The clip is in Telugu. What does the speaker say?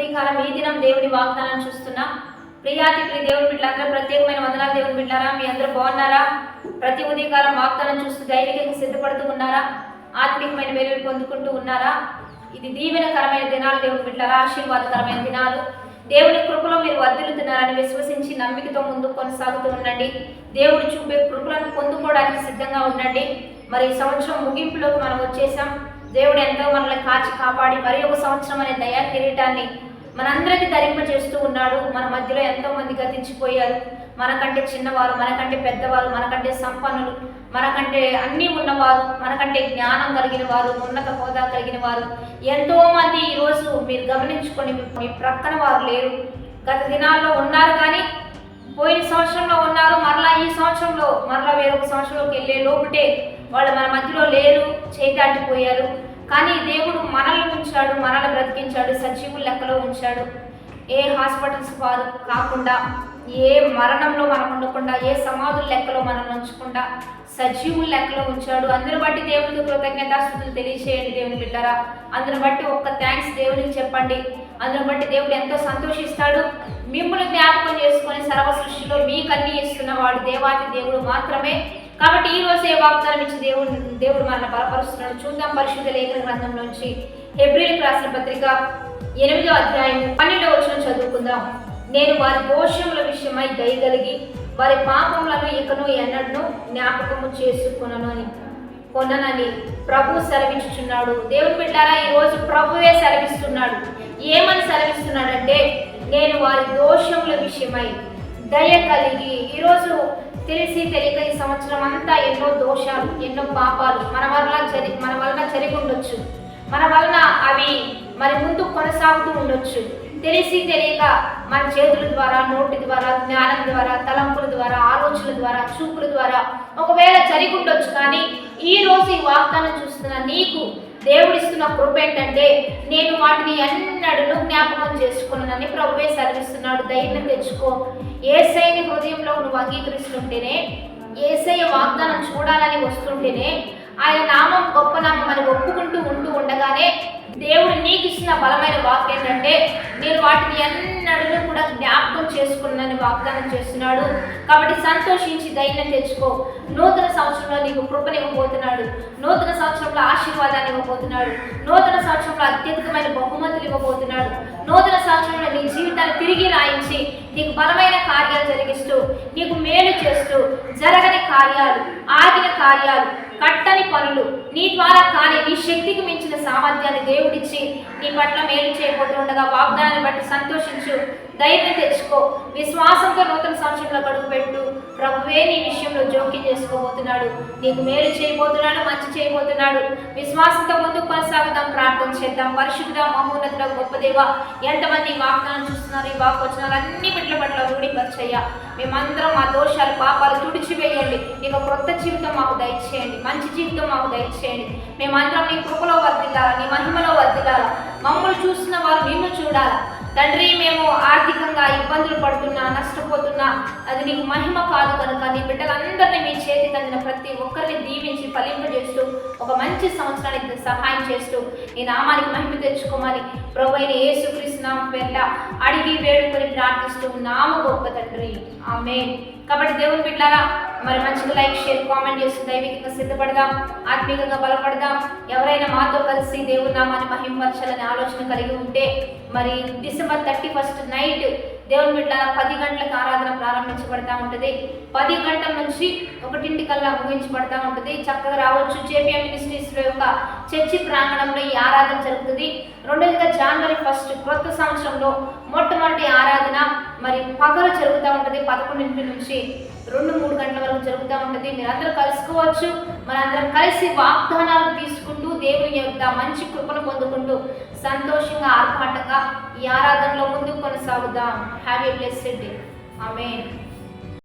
ఉదయకాలం ఈ దినం దేవుని వాగ్దానం చూస్తున్నా ప్రియాతి దేవుని బిడ్డలందరూ ప్రత్యేకమైన వందనాలు. దేవుని బిడ్డారా, మీ అందరూ బాగున్నారా? ప్రతి ఉదయకాలం వాగ్దానం చూస్తూ దైవికంగా సిద్ధపడుతూ ఉన్నారా? ఆత్మీయమైన వెలుగులు పొందుకుంటూ ఉన్నారా? ఇది దీవెనకరమైన దినాలు దేవుని బిడ్డలారా, ఆశీర్వాదకరమైన దినాలు. దేవుని కృపలో మీరు వర్ధిల్లుతున్నారని విశ్వసించి నమ్మికతో ముందుకు కొనసాగుతూ ఉండండి. దేవుడు చూపే కృపలను పొందుకోవడానికి సిద్ధంగా ఉండండి. మరి ఈ సంవత్సరం ముగింపులోకి మనం వచ్చేసాం. దేవుడు ఎంతో మనల్ని కాచి కాపాడి మరి ఒక సంవత్సరం అనే దయా కిరీటాన్ని మనందరికీ ధరింపజేస్తూ ఉన్నాడు. మన మధ్యలో ఎంతో మంది గతించిపోయారు. మనకంటే చిన్నవారు, మనకంటే పెద్దవారు, మనకంటే సంపన్నులు, మనకంటే అన్నీ ఉన్నవారు, మనకంటే జ్ఞానం కలిగిన వారు, ఉన్నత హోదా కలిగిన వారు ఎంతో మంది ఈరోజు మీరు గమనించుకొని మీ ప్రక్కన వారు లేరు. గత దినాల్లో ఉన్నారు కానీ పోయిన సంవత్సరంలో ఉన్నారు, మరలా ఈ సంవత్సరంలో మరలా వేరొక సంవత్సరంలోకి వెళ్ళే లోపుటే వాళ్ళు మన మధ్యలో లేరు, చేయి దాటిపోయారు. కానీ దేవుడు మనల్ని ఉంచాడు, మనల్ని బ్రతికించాడు, సజీవుల లెక్కలో ఉంచాడు. ఏ హాస్పిటల్స్ వారు కాకుండా, ఏ మరణంలో మనం ఉండకుండా, ఏ సమాధుల లెక్కలో మనం ఉంచకుండా సజీవుల లెక్కలో ఉంచాడు. అందుని బట్టి దేవునికి కృతజ్ఞతాస్తుతులు తెలియచేయండి దేవుని బిడ్డరా. అందుని బట్టి ఒక్క థ్యాంక్స్ దేవునికి చెప్పండి. అందుని బట్టి దేవుడు ఎంతో సంతోషిస్తాడు. మిమ్మల్ని జ్ఞాపకం చేసుకొని సర్వ సృష్టిలో మీకన్నీ ఇస్తున్నవాడు దేవాది దేవుడు మాత్రమే. కాబట్టి ఈ రోజు ఏ వాగ్దానం ఇచ్చి దేవుడు మనల్ని బలపరుస్తున్నాడు చూద్దాం. పరిశుద్ధ లేఖన గ్రంథం నుంచి హెబ్రీయులకు రాసిన పత్రిక 8వ అధ్యాయం 12వ వచనం చదువుకుందాం. నేను వారి దోషముల విషయమై దయగలిగి వారి పాపములను ఇకను ఎన్నడను జ్ఞాపకము కొననని ప్రభు సెలవించుచున్నాడు. దేవుని బిడ్డారా, ఈ రోజు ప్రభువే సెలవిస్తున్నాడు. ఏమని సెలవిస్తున్నాడంటే, నేను వారి దోషముల విషయమై దయ కలిగి. ఈరోజు తెలిసి తెలియక ఈ సంవత్సరం అంతా ఎన్నో దోషాలు, ఎన్నో పాపాలు మన వలన జరిగి ఉండొచ్చు. మన వలన అవి మరి ముందు కొనసాగుతూ ఉండొచ్చు. తెలిసి తెలియక మన చేతుల ద్వారా, నోటి ద్వారా, జ్ఞానం ద్వారా, తలంపుల ద్వారా, ఆలోచనల ద్వారా, చూపుల ద్వారా ఒకవేళ జరిగి ఉండొచ్చు. కానీ ఈ రోజు ఈ వాగ్దానం చూస్తున్న నీకు దేవుడిస్తున్న కృప ఏంటంటే, నేను వాటిని ఎన్నడూ జ్ఞాపకం చేసుకున్నానని ప్రభువే సెలవిస్తున్నాడు. ధైర్యం తెచ్చుకో. యేసయ్యని హృదయంలో నువ్వు అంగీకరిస్తుంటేనే, యేసయ్య వాగ్దానం చూడాలని వస్తుంటేనే, ఆయన నామం గొప్ప నామం అని ఒప్పుకుంటూ ఉండగానే దేవుడు నీకు ఇచ్చిన బలమైన వాక్ ఏంటంటే, నేను వాటిని ఎన్నడూ కూడా జ్ఞాపకం చేసుకున్నానని వాగ్దానం చేస్తున్నాడు. కాబట్టి సంతోషించి ధైర్యం తెచ్చుకో. నూతన సంవత్సరంలో నీకు కృపనివ్వబోతున్నాడు. నూతన సంవత్సరంలో ఆశీర్వాదాన్ని ఇవ్వబోతున్నాడు. నూతన సంవత్సరంలో అత్యధికమైన బహుమతులు ఇవ్వబోతున్నాడు. నూతన సంవత్సరంలో నీ జీవితాన్ని తిరిగి రాయించి నీకు బలమైన కార్యాలు జరిగిస్తూ, నీకు మేలు చేస్తూ, జరగని కార్యాలు, ఆగిన కార్యాలు, కట్టని పనులు, నీ ద్వారా కానీ నీ శక్తికి మించిన సామర్థ్యాన్ని దేవుడిచ్చి నీ పట్ల మేలు చేయబోతుండగా వాగ్దానాన్ని బట్టి సంతోషించు. ధైర్యం తెచ్చుకో. విశ్వాసంతో నూతన సంవత్సరంలో గడుపుపెట్టు. ప్రభువే నీ విషయంలో జోక్యం చేసుకోబోతున్నాడు. నీకు మేలు చేయబోతున్నాడు, మంచి చేయబోతున్నాడు. విశ్వాసంతో ముందుకు కొనసాగుదాం. ప్రార్థన చేద్దాం. పరిశుద్ధ మహోన్నతుడ గొప్ప దేవ, ఎంతమంది వాగ్దానం చూస్తున్నారు, ఈ వాగ్వచనాలు అన్ని బిడ్డల పట్ల రూఢిపరచయ్యా. మేమందరం మా దోషాలు, పాపాలు తుడిచివేయండి. నీకు క్రొత్త జీవితం మాకు దయచేయండి. మంచి జీవితం మాకు దయచేయండి. మేమందరం నీ కృపలో వర్ధిల్లాలా, నీ మహిమలో వర్ధిల్లాలా. మమ్మల్ని చూస్తున్న వారు నిన్ను చూడాలా. తండ్రి, మేము ఆర్థికంగా ఇబ్బందులు పడుతున్నా, నష్టపోతున్నా, అది నీకు మహిమ కాదు కనుక నీ బిడ్డలందరినీ మీ చేతికి అందిన ప్రతి ఒక్కరిని దీవించి ఫలింపజేస్తూ ఒక మంచి సంవత్సరానికి సహాయం చేస్తూ ఈ నామానికి మహిమ తెచ్చుకోమని ప్రభువైన యేసుక్రీస్తు నామం పేరిట అడిగి వేడుకొని ప్రార్థిస్తూ నామ గొప్ప తండ్రి, ఆమేన్. కాబట్టి దేవుని బిడ్డలారా, మరి మంచిగా లైక్, షేర్, కామెంట్ చేస్తూ దైవికంగా సిద్ధపడదాం, ఆత్మీయంగా బలపడదాం. ఎవరైనా మాతో కలిసి దేవుని నామాన్ని మహిమపరచాలని ఆలోచన కలిగి ఉంటే, మరి డిసెంబర్ 31 నైట్ దేవుని బిడ్డలారా 10 గంటలకు ఆరాధన ప్రారంభించబడతా ఉంటుంది. 10 గంటల నుంచి 1 కల్లా ముగించబడతా ఉంటుంది. చక్కగా రావచ్చు. జేపీఎం మినిస్ట్రీస్లో యొక్క చర్చి ప్రాంగణంలో ఈ ఆరాధన జరుగుతుంది. రెండోదిగా జనవరి 1 కొత్త సంవత్సరంలో మొట్టమొదటి ఆరాధన మరి పగలు జరుగుతూ ఉంటుంది. 11 నుంచి 2-3 గంటల వరకు జరుగుతూ ఉంటుంది. మీరందరూ కలుసుకోవచ్చు. మనందరం కలిసి వాగ్దానాలు తీసుకుంటూ దేవుని యొక్క మంచి కృపను పొందుకుంటూ సంతోషంగా, ఆర్భాటంగా ఈ ఆరాధనలో ముందుకు కొనసాగుదాం. Have a blessed day. Amen.